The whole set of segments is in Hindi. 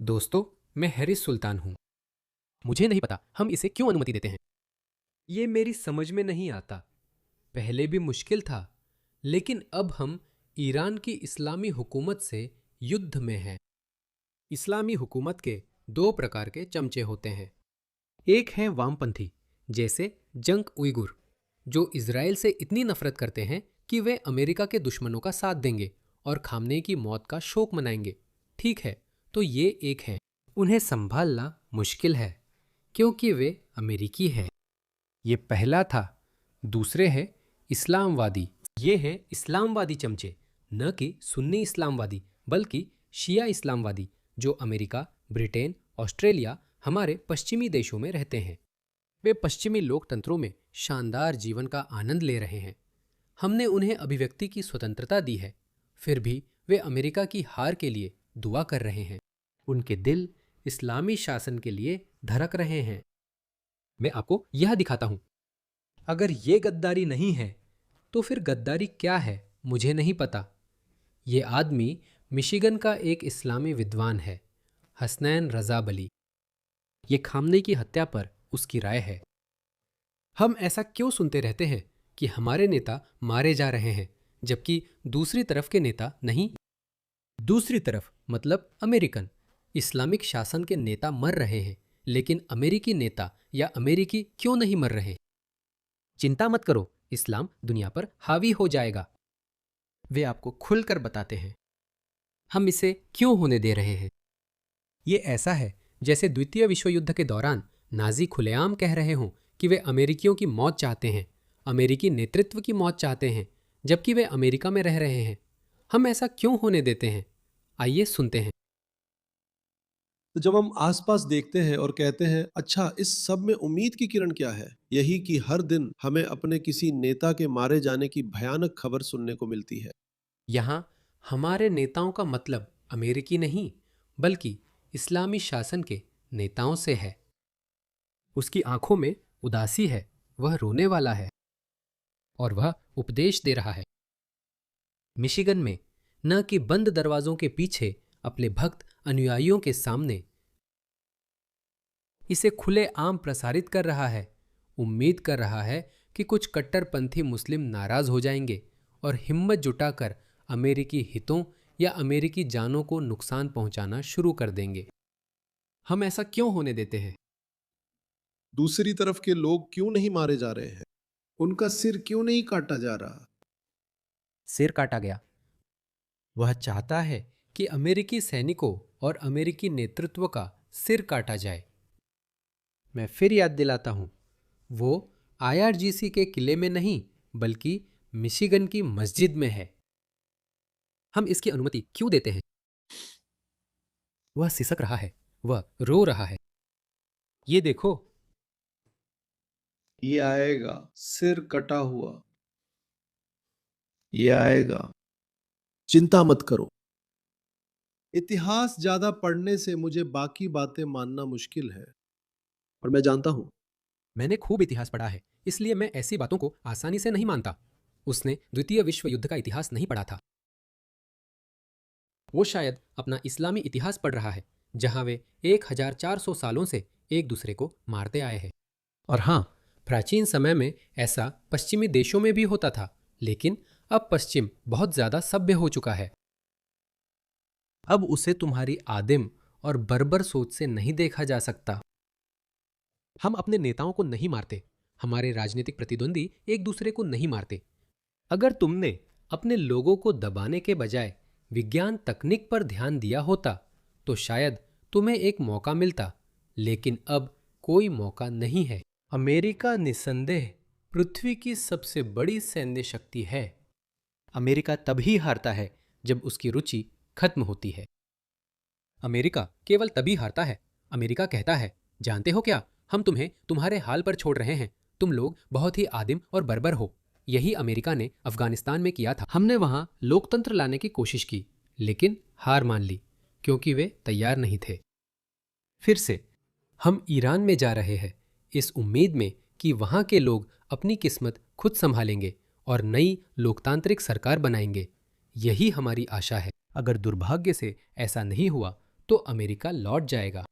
दोस्तों, मैं हैरिस सुल्तान हूँ। मुझे नहीं पता हम इसे क्यों अनुमति देते हैं। ये मेरी समझ में नहीं आता। पहले भी मुश्किल था, लेकिन अब हम ईरान की इस्लामी हुकूमत से युद्ध में हैं। इस्लामी हुकूमत के दो प्रकार के चमचे होते हैं। एक हैं वामपंथी, जैसे जंग उइगुर, जो इजराइल से इतनी नफरत करते हैं कि वे अमेरिका के दुश्मनों का साथ देंगे और खामनेई की मौत का शोक मनाएंगे। ठीक है, तो ये एक है। उन्हें संभालना मुश्किल है क्योंकि वे अमेरिकी हैं। ये पहला था। दूसरे है इस्लामवादी। ये है इस्लामवादी चमचे, न कि सुन्नी इस्लामवादी बल्कि शिया इस्लामवादी, जो अमेरिका, ब्रिटेन, ऑस्ट्रेलिया, हमारे पश्चिमी देशों में रहते हैं। वे पश्चिमी लोकतंत्रों में शानदार जीवन का आनंद ले रहे हैं। हमने उन्हें अभिव्यक्ति की स्वतंत्रता दी है, फिर भी वे अमेरिका की हार के लिए दुआ कर रहे हैं। उनके दिल इस्लामी शासन के लिए धड़क रहे हैं। मैं आपको यह दिखाता हूं। अगर ये गद्दारी नहीं है, तो फिर गद्दारी क्या है मुझे नहीं पता। ये आदमी मिशिगन का एक इस्लामी विद्वान है, हसनैन रज़ाबली। ये खामनेई की हत्या पर उसकी राय है। हम ऐसा क्यों सुनते रहते हैं कि हमारे नेता मारे जा रहे हैं, जबकि दूसरी तरफ के नेता नहीं? दूसरी तरफ मतलब अमेरिकन इस्लामिक शासन के नेता मर रहे हैं, लेकिन अमेरिकी नेता या अमेरिकी क्यों नहीं मर रहे? चिंता मत करो, इस्लाम दुनिया पर हावी हो जाएगा। वे आपको खुलकर बताते हैं। हम इसे क्यों होने दे रहे हैं? ये ऐसा है जैसे द्वितीय विश्व युद्ध के दौरान नाजी खुलेआम कह रहे हों कि वे अमेरिकियों की मौत चाहते हैं, अमेरिकी नेतृत्व की मौत चाहते हैं, जबकि वे अमेरिका में रह रहे हैं। हम ऐसा क्यों होने देते हैं? आइए सुनते हैं। तो जब हम आसपास देखते हैं और कहते हैं अच्छा इस सब में उम्मीद की किरण क्या है, यही कि हर दिन हमें अपने किसी नेता के मारे जाने की भयानक खबर सुनने को मिलती है। यहाँ हमारे नेताओं का मतलब अमेरिकी नहीं, बल्कि इस्लामी शासन के नेताओं से है। उसकी आंखों में उदासी है, वह रोने वाला है और वह उपदेश दे रहा है। मिशिगन में न कि बंद दरवाजों के पीछे अपने भक्त अनुयायियों के सामने इसे खुले आम प्रसारित कर रहा है। उम्मीद कर रहा है कि कुछ कट्टरपंथी मुस्लिम नाराज हो जाएंगे और हिम्मत जुटाकर अमेरिकी हितों या अमेरिकी जानों को नुकसान पहुंचाना शुरू कर देंगे। हम ऐसा क्यों होने देते हैं? दूसरी तरफ के लोग क्यों नहीं मारे जा रहे हैं? उनका सिर क्यों नहीं काटा जा रहा? सिर काटा गया। वह चाहता है कि अमेरिकी सैनिकों और अमेरिकी नेतृत्व का सिर काटा जाए। मैं फिर याद दिलाता हूं, वो IRGC के किले में नहीं, बल्कि मिशिगन की मस्जिद में है। हम इसकी अनुमति क्यों देते हैं? वह सिसक रहा है, वह रो रहा है। ये देखो। ये आएगा, सिर कटा हुआ, ये आएगा, चिंता मत करो। इतिहास ज्यादा पढ़ने से मुझे बाकी बातें मानना मुश्किल है, और मैं जानता हूं। मैंने खूब इतिहास पढ़ा है, इसलिए मैं ऐसी बातों को आसानी से नहीं मानता। उसने द्वितीय विश्व युद्ध का इतिहास नहीं पढ़ा था। वो शायद अपना इस्लामी इतिहास पढ़ रहा है, जहां वे 1400 सालों से एक दूसरे को मारते आए हैं। और हाँ, प्राचीन समय में ऐसा पश्चिमी देशों में भी होता था, लेकिन अब पश्चिम बहुत ज्यादा सभ्य हो चुका है। अब उसे तुम्हारी आदिम और बर्बर सोच से नहीं देखा जा सकता। हम अपने नेताओं को नहीं मारते, हमारे राजनीतिक प्रतिद्वंदी एक दूसरे को नहीं मारते। अगर तुमने अपने लोगों को दबाने के बजाय विज्ञान तकनीक पर ध्यान दिया होता, तो शायद तुम्हें एक मौका मिलता, लेकिन अब कोई मौका नहीं है। अमेरिका निस्संदेह पृथ्वी की सबसे बड़ी सैन्य शक्ति है। अमेरिका तभी हारता है जब उसकी रुचि खत्म होती है। अमेरिका केवल तभी हारता है। अमेरिका कहता है, जानते हो क्या, हम तुम्हें तुम्हारे हाल पर छोड़ रहे हैं, तुम लोग बहुत ही आदिम और बर्बर हो। यही अमेरिका ने अफगानिस्तान में किया था। हमने वहां लोकतंत्र लाने की कोशिश की, लेकिन हार मान ली क्योंकि वे तैयार नहीं थे। फिर से हम ईरान में जा रहे हैं, इस उम्मीद में कि वहां के लोग अपनी किस्मत खुद संभालेंगे और नई लोकतांत्रिक सरकार बनाएंगे। यही हमारी आशा है। अगर दुर्भाग्य से ऐसा नहीं हुआ, तो अमेरिका लौट जाएगा।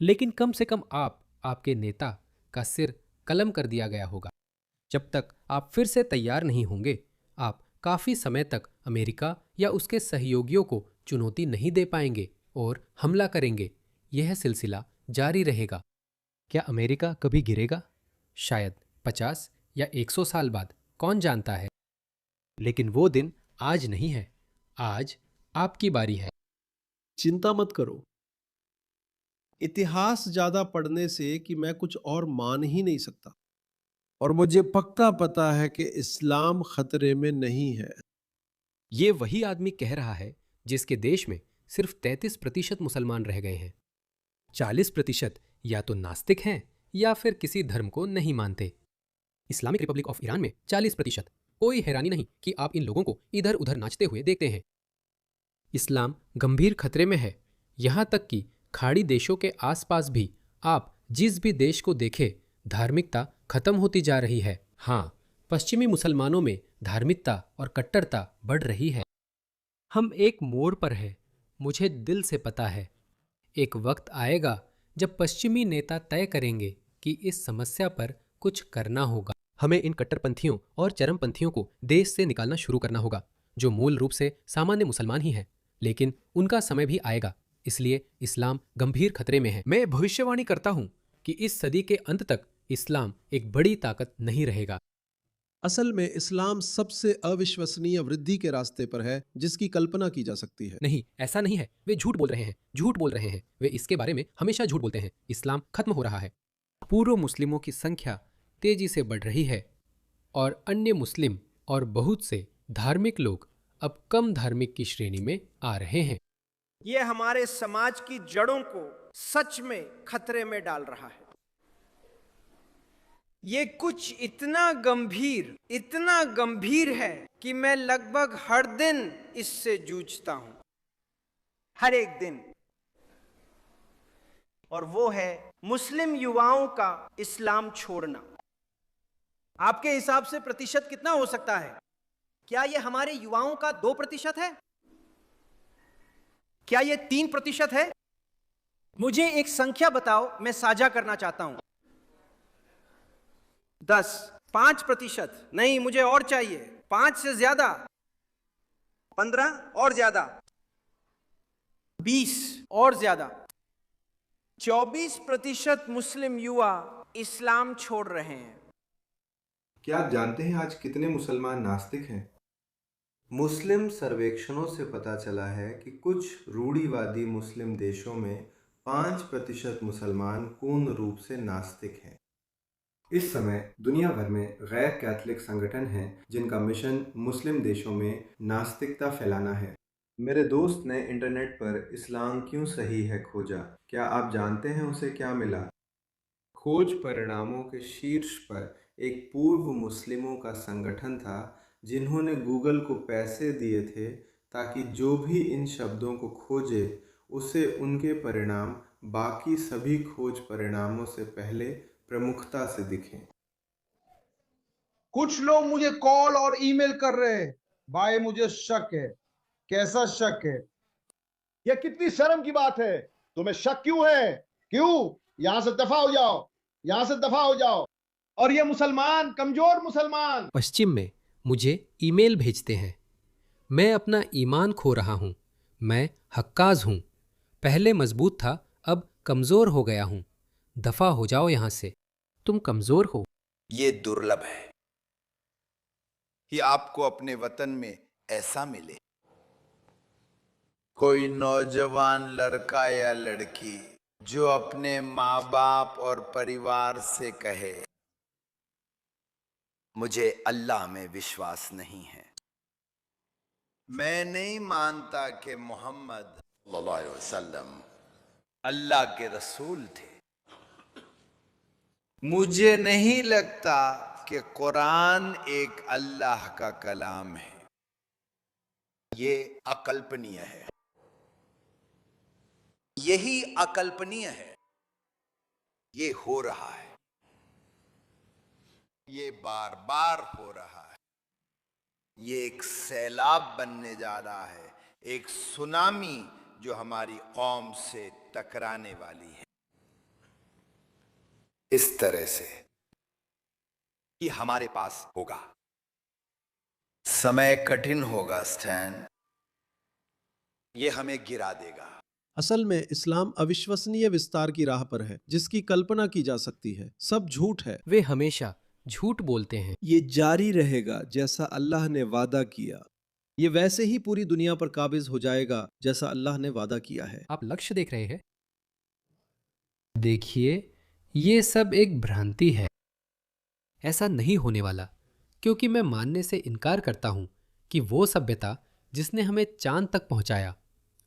लेकिन कम से कम आपके नेता का सिर कलम कर दिया गया होगा। जब तक आप फिर से तैयार नहीं होंगे, आप काफी समय तक अमेरिका या उसके सहयोगियों को चुनौती नहीं दे पाएंगे और हमला करेंगे। यह सिलसिला जारी रहेगा। क्या अमेरिका कभी गिरेगा? शायद 50 या 100 साल बाद, कौन जानता है। लेकिन वो दिन आज नहीं है। आज आपकी बारी है। चिंता मत करो। इतिहास ज्यादा पढ़ने से कि मैं कुछ और मान ही नहीं सकता, और मुझे पक्का पता है कि इस्लाम खतरे में नहीं है। ये वही आदमी कह रहा है जिसके देश में सिर्फ 33% मुसलमान रह गए हैं। 40% या तो नास्तिक हैं या फिर किसी धर्म को नहीं मानते। इस्लामिक रिपब्लिक ऑफ ईरान में 40%। कोई हैरानी नहीं कि आप इन लोगों को इधर उधर नाचते हुए देखते हैं। इस्लाम गंभीर खतरे में है। यहां तक कि खाड़ी देशों के आसपास भी आप जिस भी देश को देखें, धार्मिकता खत्म होती जा रही है। हाँ, पश्चिमी मुसलमानों में धार्मिकता और कट्टरता बढ़ रही है। हम एक मोड़ पर हैं, मुझे दिल से पता है। एक वक्त आएगा जब पश्चिमी नेता तय करेंगे कि इस समस्या पर कुछ करना होगा। हमें इन कट्टरपंथियों और चरमपंथियों को देश से निकालना शुरू करना होगा, जो मूल रूप से सामान्य मुसलमान ही हैं। लेकिन उनका समय भी आएगा, इसलिए इस्लाम गंभीर खतरे में है। मैं भविष्यवाणी करता हूं कि इस सदी के अंत तक इस्लाम एक बड़ी ताकत नहीं रहेगा। असल में इस्लाम सबसे अविश्वसनीय वृद्धि के रास्ते पर है जिसकी कल्पना की जा सकती है। नहीं, ऐसा नहीं है। वे झूठ बोल रहे हैं, झूठ बोल रहे हैं। वे इसके बारे में हमेशा झूठ बोलते हैं। इस्लाम खत्म हो रहा है। पूर्व मुस्लिमों की संख्या तेजी से बढ़ रही है और अन्य मुस्लिम और बहुत से धार्मिक लोग अब कम धार्मिक की श्रेणी में आ रहे हैं। ये हमारे समाज की जड़ों को सच में खतरे में डाल रहा है। ये कुछ इतना गंभीर है कि मैं लगभग हर दिन इससे जूझता हूं, हर एक दिन। और वो है मुस्लिम युवाओं का इस्लाम छोड़ना। आपके हिसाब से प्रतिशत कितना हो सकता है? क्या ये हमारे युवाओं का 2% है? क्या ये 3% है? मुझे एक संख्या बताओ, मैं साझा करना चाहता हूं। 10, 5%? नहीं, मुझे और चाहिए। 5 से ज्यादा, 15 और ज्यादा, 20 और ज्यादा। 24% मुस्लिम युवा इस्लाम छोड़ रहे हैं। क्या आप जानते हैं आज कितने मुसलमान नास्तिक हैं? मुस्लिम सर्वेक्षणों से पता चला है कि कुछ रूढ़िवादी मुस्लिम देशों में 5% मुसलमान पूर्ण रूप से नास्तिक हैं। इस समय दुनिया भर में गैर कैथोलिक संगठन हैं जिनका मिशन मुस्लिम देशों में नास्तिकता फैलाना है। मेरे दोस्त ने इंटरनेट पर इस्लाम क्यों सही है खोजा। क्या आप जानते हैं उसे क्या मिला? खोज परिणामों के शीर्ष पर एक पूर्व मुस्लिमों का संगठन था जिन्होंने गूगल को पैसे दिए थे ताकि जो भी इन शब्दों को खोजे उसे उनके परिणाम बाकी सभी खोज परिणामों से पहले प्रमुखता से दिखें। कुछ लोग मुझे कॉल और ईमेल कर रहे हैं। भाई मुझे शक है। कैसा शक है? यह कितनी शर्म की बात है। तुम्हें शक क्यों है? क्यों? यहां से दफा हो जाओ, यहां से दफा हो जाओ। और ये मुसलमान, कमजोर मुसलमान पश्चिम में मुझे ईमेल भेजते हैं। मैं अपना ईमान खो रहा हूं। मैं हक्काज हूं। पहले मजबूत था, अब कमजोर हो गया हूं। दफा हो जाओ यहां से। तुम कमजोर हो। ये दुर्लभ है कि आपको अपने वतन में ऐसा मिले। कोई नौजवान लड़का या लड़की जो अपने माँ बाप और परिवार से कहे, मुझे अल्लाह में विश्वास नहीं है, मैं नहीं मानता कि मोहम्मद सल्लल्लाहु अलैहि वसल्लम अल्लाह के रसूल थे, मुझे नहीं लगता कि कुरान एक अल्लाह का कलाम है। ये अकल्पनीय है। यही अकल्पनीय है। ये हो रहा है। ये बार बार हो रहा है। ये एक सैलाब बनने जा रहा है, एक सुनामी जो हमारी कौम से टकराने वाली है, इस तरह से कि हमारे पास होगा। समय कठिन होगा स्टैन, ये हमें गिरा देगा। असल में इस्लाम अविश्वसनीय विस्तार की राह पर है जिसकी कल्पना की जा सकती है। सब झूठ है। वे हमेशा झूठ बोलते हैं। ये जारी रहेगा जैसा अल्लाह ने वादा किया। ये वैसे ही पूरी दुनिया पर काबिज हो जाएगा जैसा अल्लाह ने वादा किया है। आप लक्ष्य देख रहे हैं? देखिए, ये सब एक भ्रांति है। ऐसा नहीं होने वाला, क्योंकि मैं मानने से इनकार करता हूं कि वो सभ्यता जिसने हमें चांद तक पहुंचाया,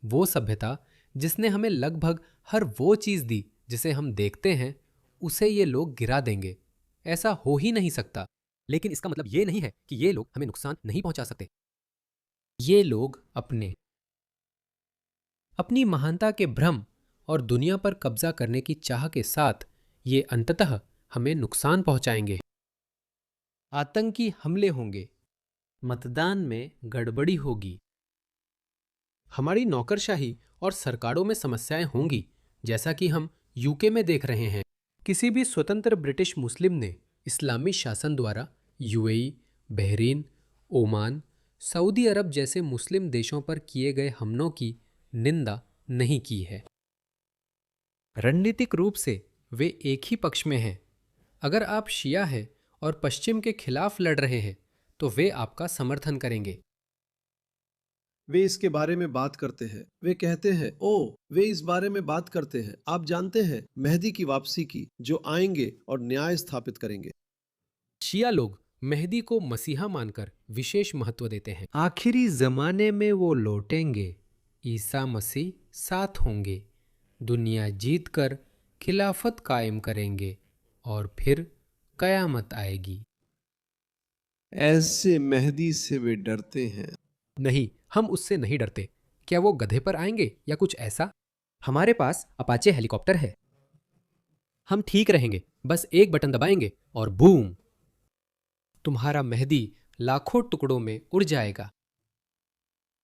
वो सभ्यता जिसने हमें लगभग हर वो चीज दी जिसे हम देखते हैं, उसे ये लोग गिरा देंगे। ऐसा हो ही नहीं सकता। लेकिन इसका मतलब ये नहीं है कि ये लोग हमें नुकसान नहीं पहुंचा सकते। ये लोग अपनी महानता के भ्रम और दुनिया पर कब्जा करने की चाह के साथ ये अंततः हमें नुकसान पहुंचाएंगे। आतंकी हमले होंगे, मतदान में गड़बड़ी होगी, हमारी नौकरशाही और सरकारों में समस्याएं होंगी, जैसा कि हम यूके में देख रहे हैं। किसी भी स्वतंत्र ब्रिटिश मुस्लिम ने इस्लामी शासन द्वारा यूएई, बहरीन, ओमान, सऊदी अरब जैसे मुस्लिम देशों पर किए गए हमलों की निंदा नहीं की है। रणनीतिक रूप से वे एक ही पक्ष में हैं। अगर आप शिया हैं और पश्चिम के खिलाफ लड़ रहे हैं, तो वे आपका समर्थन करेंगे। वे इसके बारे में बात करते हैं। वे कहते हैं, ओ, वे इस बारे में बात करते हैं। आप जानते हैं मेहदी की वापसी की, जो आएंगे और न्याय स्थापित करेंगे। शिया लोग मेहदी को मसीहा मानकर विशेष महत्व देते हैं। आखिरी जमाने में वो लौटेंगे, ईसा मसीह साथ होंगे, दुनिया जीतकर खिलाफत कायम करेंगे और फिर कयामत आएगी। ऐसे मेहदी से वे डरते हैं। नहीं, हम उससे नहीं डरते। क्या वो गधे पर आएंगे या कुछ ऐसा? हमारे पास अपाचे हेलीकॉप्टर है। हम ठीक रहेंगे, बस एक बटन दबाएंगे और बूम, तुम्हारा मेहदी लाखों टुकड़ों में उड़ जाएगा।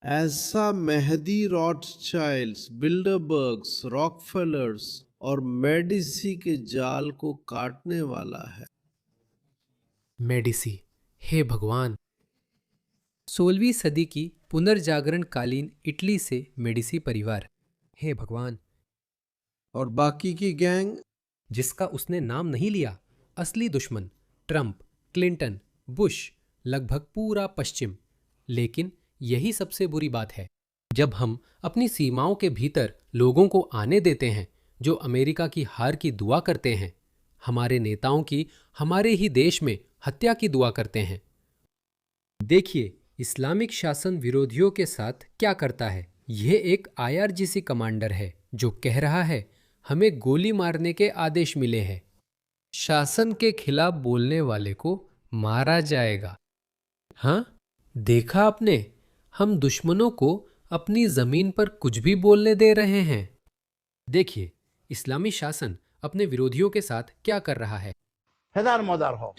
ऐसा मेहदी रॉथस्चाइल्ड्स, बिल्डरबर्ग्स, रॉकफेलर्स और मेडिसी के जाल को काटने वाला है। मेडिसी, हे भगवान! 16वीं सदी की पुनर्जागरण कालीन इटली से मेडिसी परिवार, हे भगवान! और बाकी की गैंग, जिसका उसने नाम नहीं लिया, असली दुश्मन ट्रंप, क्लिंटन, बुश, लगभग पूरा पश्चिम। लेकिन यही सबसे बुरी बात है, जब हम अपनी सीमाओं के भीतर लोगों को आने देते हैं जो अमेरिका की हार की दुआ करते हैं, हमारे नेताओं की हमारे ही देश में हत्या की दुआ करते हैं। देखिए, इस्लामिक शासन विरोधियों के साथ क्या करता है। यह एक IRGC कमांडर है जो कह रहा है, हमें गोली मारने के आदेश मिले हैं। शासन के खिलाफ बोलने वाले को मारा जाएगा। हाँ, देखा आपने, हम दुश्मनों को अपनी जमीन पर कुछ भी बोलने दे रहे हैं। देखिए, इस्लामी शासन अपने विरोधियों के साथ क्या कर रहा है। हैदार मदार हो।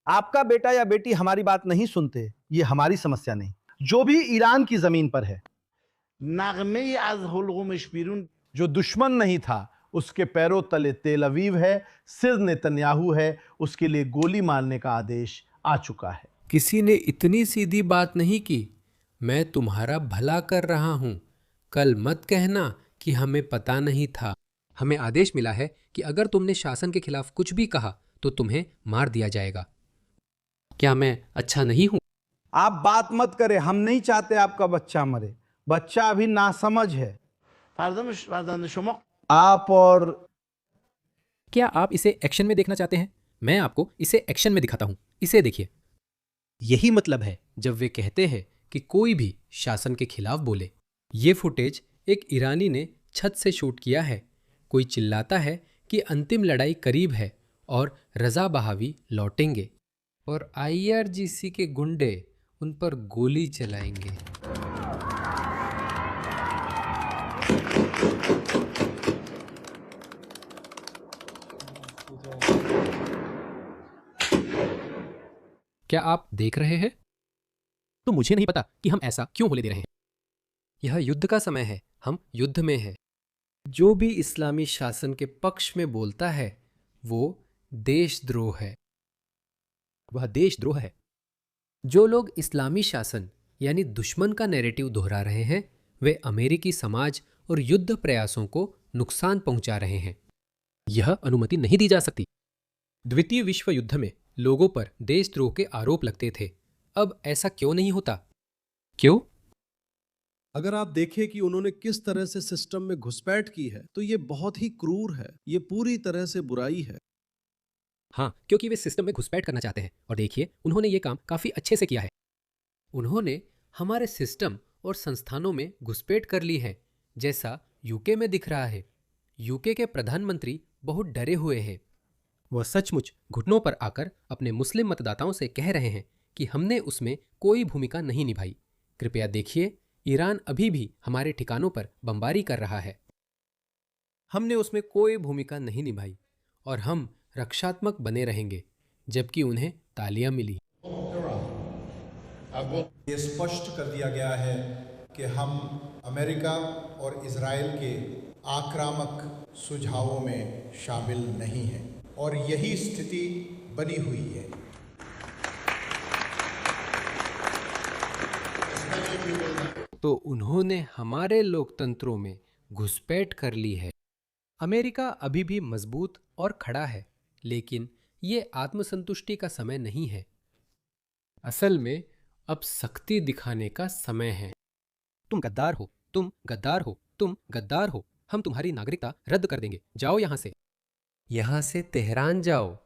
आपका बेटा या बेटी हमारी बात नहीं सुनते, ये हमारी समस्या नहीं। जो भी ईरान की जमीन पर है, जो दुश्मन नहीं था उसके पैरों तले तेल अवीव है, सिर नेतन्याहू है, उसके लिए गोली मारने का आदेश आ चुका है। किसी ने इतनी सीधी बात नहीं की, मैं तुम्हारा भला कर रहा हूं, कल मत कहना कि हमें पता नहीं था। हमें आदेश मिला है कि अगर तुमने शासन के खिलाफ कुछ भी कहा तो तुम्हें मार दिया जाएगा। क्या मैं अच्छा नहीं हूं? आप बात मत करें, हम नहीं चाहते आपका बच्चा मरे। बच्चा अभी नासमझ है। आप और क्या आप इसे एक्शन में देखना चाहते हैं? मैं आपको इसे एक्शन में दिखाता हूं। इसे देखिए। यही मतलब है जब वे कहते हैं कि कोई भी शासन के खिलाफ बोले। ये फुटेज एक ईरानी ने छत से शूट किया है। कोई चिल्लाता है कि अंतिम लड़ाई करीब है और रजा बहावी लौटेंगे और IRGC के गुंडे उन पर गोली चलाएंगे। क्या आप देख रहे हैं? तो मुझे नहीं पता कि हम ऐसा क्यों होने दे रहे हैं। यह युद्ध का समय है। हम युद्ध में हैं। जो भी इस्लामी शासन के पक्ष में बोलता है वो देशद्रोह है। वह देशद्रोह है। जो लोग इस्लामी शासन यानी दुश्मन का नैरेटिव दोहरा रहे हैं वे अमेरिकी समाज और युद्ध प्रयासों को नुकसान पहुंचा रहे हैं। यह अनुमति नहीं दी जा सकती। द्वितीय विश्व युद्ध में लोगों पर देशद्रोह के आरोप लगते थे। अब ऐसा क्यों नहीं होता? क्यों? अगर आप देखें कि उन्होंने किस तरह से सिस्टम में घुसपैठ की है तो ये बहुत ही क्रूर है, ये पूरी तरह से बुराई है। हाँ, क्योंकि वे सिस्टम में घुसपैठ करना चाहते हैं। और देखिए, उन्होंने ये काम काफी अच्छे से किया है। उन्होंने हमारे सिस्टम और संस्थानों में घुसपैठ कर ली है, जैसा यूके में दिख रहा है। यूके के प्रधानमंत्री बहुत डरे हुए हैं। वह सचमुच घुटनों पर आकर अपने मुस्लिम मतदाताओं से कह रहे हैं कि हमने उसमें कोई भूमिका नहीं निभाई। कृपया देखिए, ईरान अभी भी हमारे ठिकानों पर बमबारी कर रहा है। हमने उसमें कोई भूमिका नहीं निभाई और हम रक्षात्मक बने रहेंगे, जबकि उन्हें तालियां मिली। अब ये स्पष्ट कर दिया गया है कि हम अमेरिका और इजराइल के आक्रामक सुझावों में शामिल नहीं हैं और यही स्थिति बनी हुई है। तो उन्होंने हमारे लोकतंत्रों में घुसपैठ कर ली है। अमेरिका अभी भी मजबूत और खड़ा है, लेकिन ये आत्मसंतुष्टि का समय नहीं है। असल में अब सख्ती दिखाने का समय है। तुम गद्दार हो, तुम गद्दार हो, तुम गद्दार हो। हम तुम्हारी नागरिकता रद्द कर देंगे। जाओ यहां से। यहां से तेहरान जाओ।